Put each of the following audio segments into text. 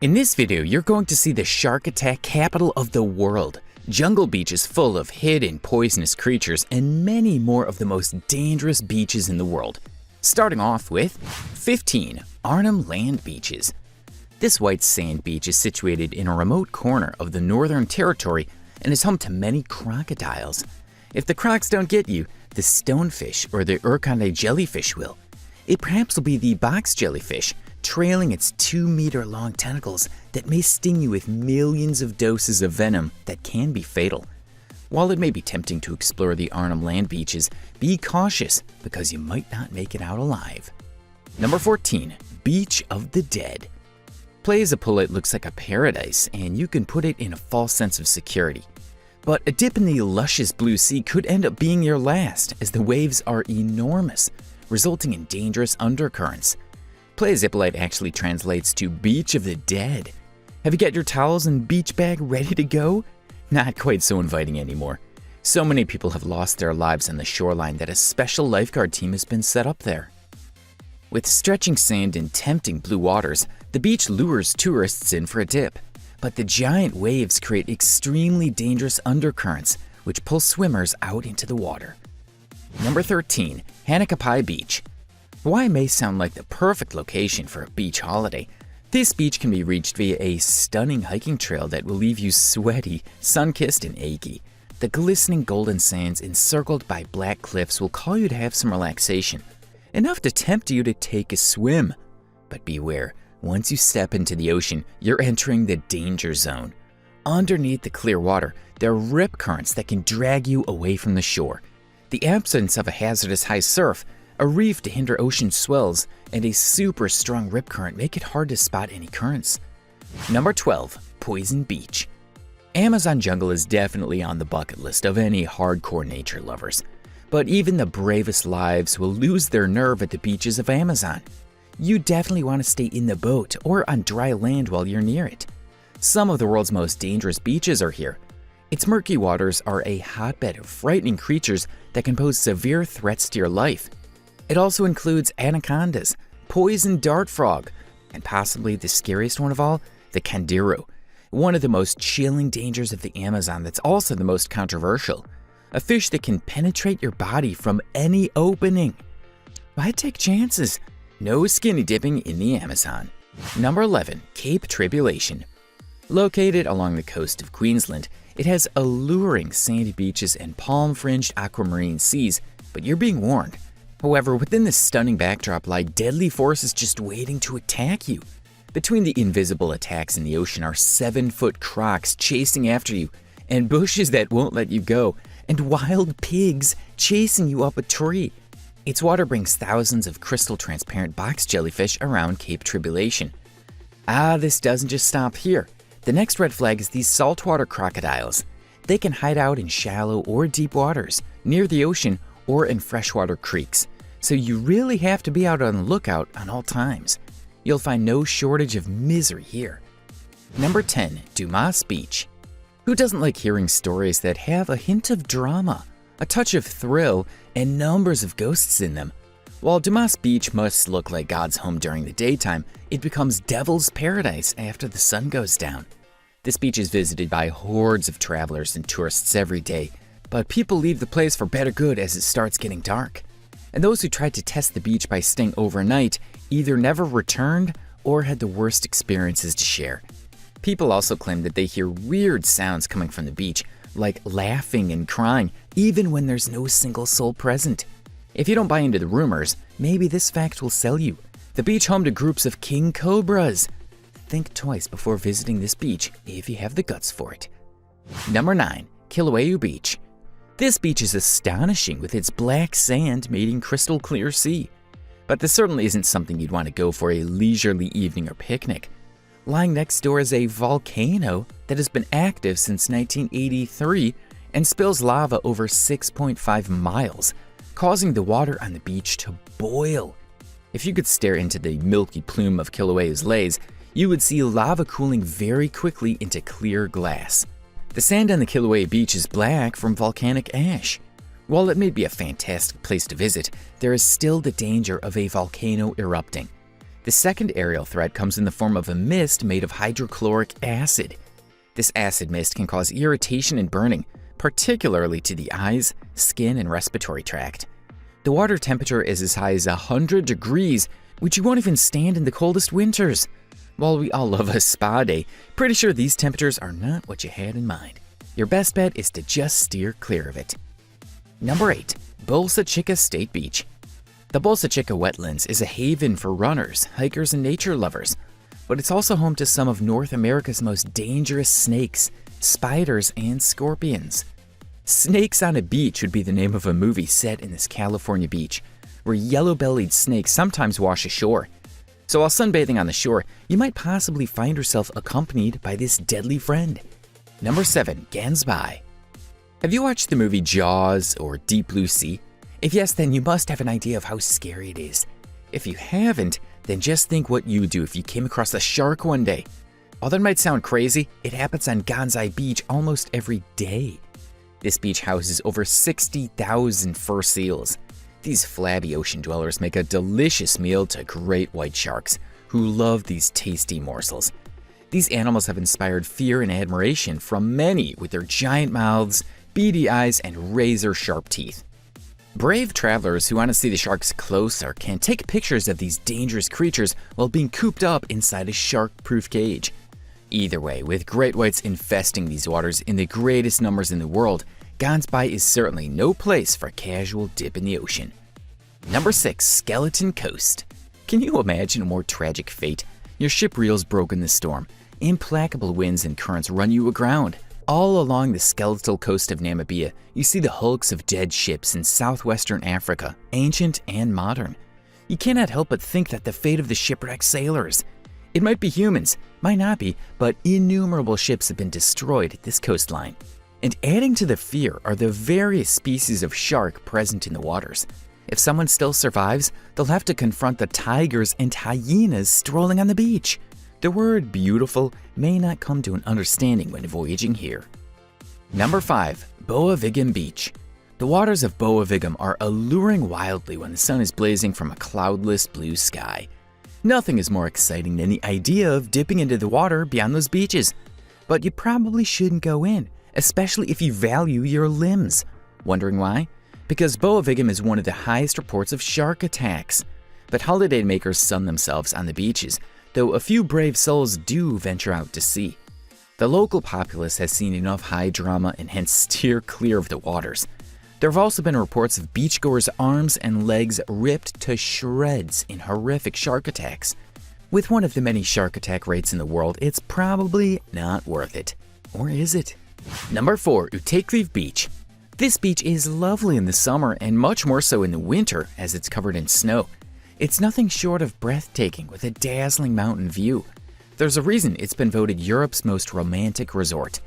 In this video, you're going to see the shark attack capital of the world. Jungle Beach is full of hidden poisonous creatures and many more of the most dangerous beaches in the world. Starting off with 15 Arnhem Land Beaches. This white sand beach is situated in a remote corner of the Northern Territory and is home to many crocodiles. If the crocs don't get you, the stonefish or the Urkande jellyfish will. It perhaps will be the box jellyfish, trailing its 2-meter-long tentacles that may sting you with millions of doses of venom that can be fatal. While it may be tempting to explore the Arnhem Land Beaches, be cautious because you might not make it out alive. Number 14. Beach of the Dead. Plaza Pullett looks like a paradise, and you can put it in a false sense of security. But a dip in the luscious blue sea could end up being your last, as the waves are enormous, resulting in dangerous undercurrents. Plaza Pullett actually translates to Beach of the Dead. Have you got your towels and beach bag ready to go? Not quite so inviting anymore. So many people have lost their lives on the shoreline that a special lifeguard team has been set up there. With stretching sand and tempting blue waters, the beach lures tourists in for a dip. But the giant waves create extremely dangerous undercurrents, which pull swimmers out into the water. Number 13. Hanakapai Beach. Hawaii may sound like the perfect location for a beach holiday. This beach can be reached via a stunning hiking trail that will leave you sweaty, sun-kissed, and achy. The glistening golden sands encircled by black cliffs will call you to have some relaxation, enough to tempt you to take a swim. But beware, once you step into the ocean, you're entering the danger zone. Underneath the clear water, there are rip currents that can drag you away from the shore. The absence of a hazardous high surf, a reef to hinder ocean swells, and a super strong rip current make it hard to spot any currents. Number 12. Poison Beach. Amazon jungle is definitely on the bucket list of any hardcore nature lovers. But even the bravest lives will lose their nerve at the beaches of Amazon. You definitely want to stay in the boat or on dry land while you're near it. Some of the world's most dangerous beaches are here. Its murky waters are a hotbed of frightening creatures that can pose severe threats to your life. It also includes anacondas, poison dart frog, and possibly the scariest one of all, the candiru, one of the most chilling dangers of the Amazon that's also the most controversial. A fish that can penetrate your body from any opening. Why take chances? No skinny dipping in the Amazon. Number 11. Cape Tribulation. Located along the coast of Queensland, it has alluring sandy beaches and palm-fringed aquamarine seas, but you're being warned. However, within this stunning backdrop lie deadly forces just waiting to attack you. Between the invisible attacks in the ocean are 7-foot crocs chasing after you, and bushes that won't let you go, and wild pigs chasing you up a tree. Its water brings thousands of crystal transparent box jellyfish around Cape Tribulation. This doesn't just stop here. The next red flag is these saltwater crocodiles. They can hide out in shallow or deep waters, near the ocean, or in freshwater creeks, so you really have to be out on the lookout on all times. You'll find no shortage of misery here. Number 10. Dumas Beach. Who doesn't like hearing stories that have a hint of drama, a touch of thrill, and numbers of ghosts in them? While Dumas Beach must look like God's home during the daytime, it becomes devil's paradise after the sun goes down. This beach is visited by hordes of travelers and tourists every day, but people leave the place for better good as it starts getting dark. And those who tried to test the beach by staying overnight either never returned or had the worst experiences to share. People also claim that they hear weird sounds coming from the beach, like laughing and crying, even when there's no single soul present. If you don't buy into the rumors, maybe this fact will sell you. The beach home to groups of king cobras. Think twice before visiting this beach if you have the guts for it. Number 9. Kilauea Beach. This beach is astonishing with its black sand meeting crystal clear sea. But this certainly isn't something you'd want to go for a leisurely evening or picnic. Lying next door is a volcano that has been active since 1983 and spills lava over 6.5 miles, causing the water on the beach to boil. If you could stare into the milky plume of Kilauea's lays, you would see lava cooling very quickly into clear glass. The sand on the Kilauea beach is black from volcanic ash. While it may be a fantastic place to visit, there is still the danger of a volcano erupting. The second aerial threat comes in the form of a mist made of hydrochloric acid. This acid mist can cause irritation and burning, particularly to the eyes, skin, and respiratory tract. The water temperature is as high as 100 degrees, which you won't even stand in the coldest winters. While we all love a spa day, pretty sure these temperatures are not what you had in mind. Your best bet is to just steer clear of it. Number 8. Bolsa Chica State Beach. The Bolsa Chica wetlands is a haven for runners, hikers, and nature lovers, but it's also home to some of North America's most dangerous snakes, spiders, and scorpions. Snakes on a Beach would be the name of a movie set in this California beach, where yellow-bellied snakes sometimes wash ashore. So while sunbathing on the shore, you might possibly find yourself accompanied by this deadly friend. Number 7. Gansbai. Have you watched the movie Jaws or Deep Blue Sea? If yes, then you must have an idea of how scary it is. If you haven't, then just think what you would do if you came across a shark one day. Although that might sound crazy, it happens on Gansbai Beach almost every day. This beach houses over 60,000 fur seals. These flabby ocean dwellers make a delicious meal to great white sharks, who love these tasty morsels. These animals have inspired fear and admiration from many with their giant mouths, beady eyes, and razor-sharp teeth. Brave travelers who want to see the sharks closer can take pictures of these dangerous creatures while being cooped up inside a shark-proof cage. Either way, with great whites infesting these waters in the greatest numbers in the world, Gansbai is certainly no place for a casual dip in the ocean. Number 6. Skeleton Coast. Can you imagine a more tragic fate? Your ship reels broke in the storm. Implacable winds and currents run you aground. All along the skeletal coast of Namibia, you see the hulks of dead ships in southwestern Africa, ancient and modern. You cannot help but think that the fate of the shipwrecked sailors. It might be humans, might not be, but innumerable ships have been destroyed at this coastline. And adding to the fear are the various species of shark present in the waters. If someone still survives, they'll have to confront the tigers and hyenas strolling on the beach. The word beautiful may not come to an understanding when voyaging here. Number 5. Boa Vigam Beach. The waters of Boa Vigam are alluring wildly when the sun is blazing from a cloudless blue sky. Nothing is more exciting than the idea of dipping into the water beyond those beaches. But you probably shouldn't go in, especially if you value your limbs. Wondering why? Because Boa Vigam is one of the highest reports of shark attacks. But holidaymakers sun themselves on the beaches, though a few brave souls do venture out to sea. The local populace has seen enough high drama and hence steer clear of the waters. There have also been reports of beachgoers' arms and legs ripped to shreds in horrific shark attacks. With one of the many shark attack rates in the world, it's probably not worth it. Or is it? Number 4. Uteklev Beach. This beach is lovely in the summer and much more so in the winter as it's covered in snow. It's nothing short of breathtaking with a dazzling mountain view. There's a reason it's been voted Europe's most romantic resort.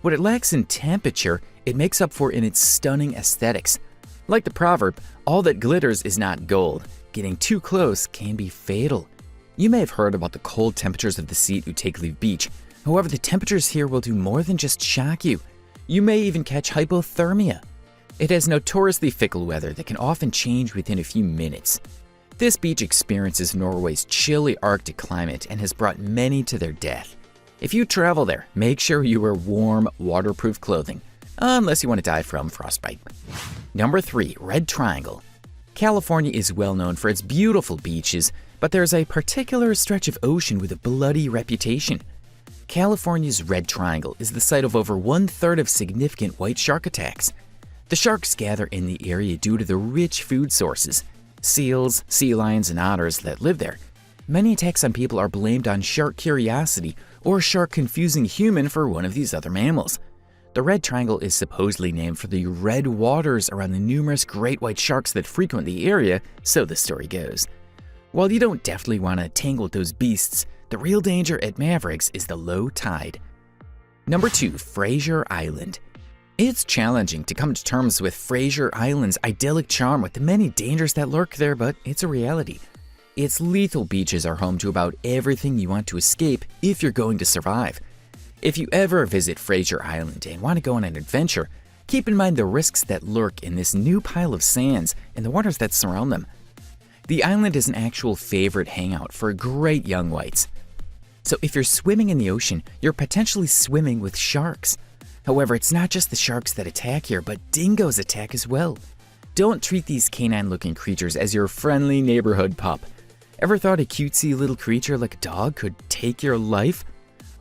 What it lacks in temperature, it makes up for in its stunning aesthetics. Like the proverb, all that glitters is not gold. Getting too close can be fatal. You may have heard about the cold temperatures of the sea at Uteklev Beach. However, the temperatures here will do more than just shock you. You may even catch hypothermia. It has notoriously fickle weather that can often change within a few minutes. This beach experiences Norway's chilly Arctic climate and has brought many to their death. If you travel there, make sure you wear warm, waterproof clothing, unless you want to die from frostbite. Number 3. Red Triangle. California is well known for its beautiful beaches, but there's a particular stretch of ocean with a bloody reputation. California's Red Triangle is the site of over 1/3 of significant white shark attacks. The sharks gather in the area due to the rich food sources, seals, sea lions, and otters that live there. Many attacks on people are blamed on shark curiosity or a shark confusing human for one of these other mammals. The Red Triangle is supposedly named for the red waters around the numerous great white sharks that frequent the area, so the story goes. While you don't definitely want to tangle with those beasts, the real danger at Mavericks is the low tide. Number 2. Fraser Island. It's challenging to come to terms with Fraser Island's idyllic charm with the many dangers that lurk there, but it's a reality. Its lethal beaches are home to about everything you want to escape if you're going to survive. If you ever visit Fraser Island and want to go on an adventure, keep in mind the risks that lurk in this new pile of sands and the waters that surround them. The island is an actual favorite hangout for great young whites. So if you're swimming in the ocean, you're potentially swimming with sharks. However, it's not just the sharks that attack here, but dingoes attack as well. Don't treat these canine-looking creatures as your friendly neighborhood pup. Ever thought a cutesy little creature like a dog could take your life?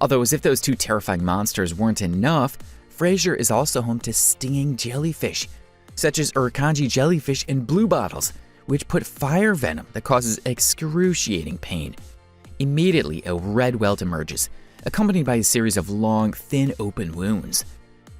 Although, as if those two terrifying monsters weren't enough, Fraser is also home to stinging jellyfish, such as Urkonji jellyfish and bluebottles, which put fire venom that causes excruciating pain. Immediately, a red welt emerges, accompanied by a series of long, thin, open wounds.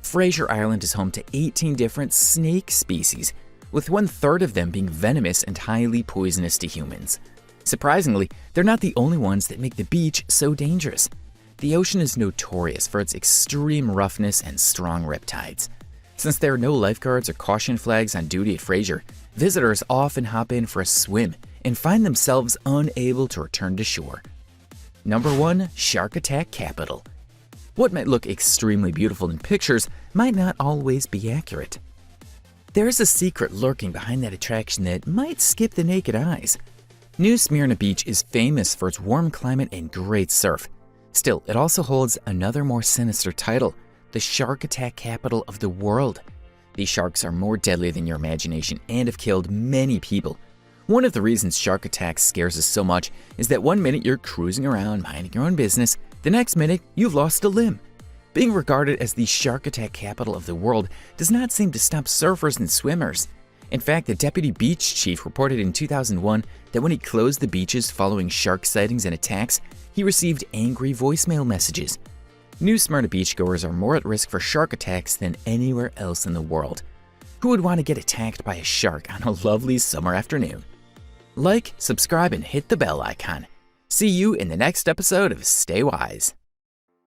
Fraser Island is home to 18 different snake species, with 1/3 of them being venomous and highly poisonous to humans. Surprisingly, they're not the only ones that make the beach so dangerous. The ocean is notorious for its extreme roughness and strong riptides. Since there are no lifeguards or caution flags on duty at Fraser, visitors often hop in for a swim and find themselves unable to return to shore. Number 1. Shark Attack Capital. What might look extremely beautiful in pictures might not always be accurate. There is a secret lurking behind that attraction that might skip the naked eyes. New Smyrna Beach is famous for its warm climate and great surf. Still, it also holds another more sinister title, the Shark Attack Capital of the World. These sharks are more deadly than your imagination and have killed many people. One of the reasons shark attacks scares us so much is that one minute you're cruising around minding your own business, the next minute you've lost a limb. Being regarded as the shark attack capital of the world does not seem to stop surfers and swimmers. In fact, the deputy beach chief reported in 2001 that when he closed the beaches following shark sightings and attacks, he received angry voicemail messages. New Smyrna beachgoers are more at risk for shark attacks than anywhere else in the world. Who would want to get attacked by a shark on a lovely summer afternoon? Like, subscribe, and hit the bell icon. See you in the next episode of Stay Wise.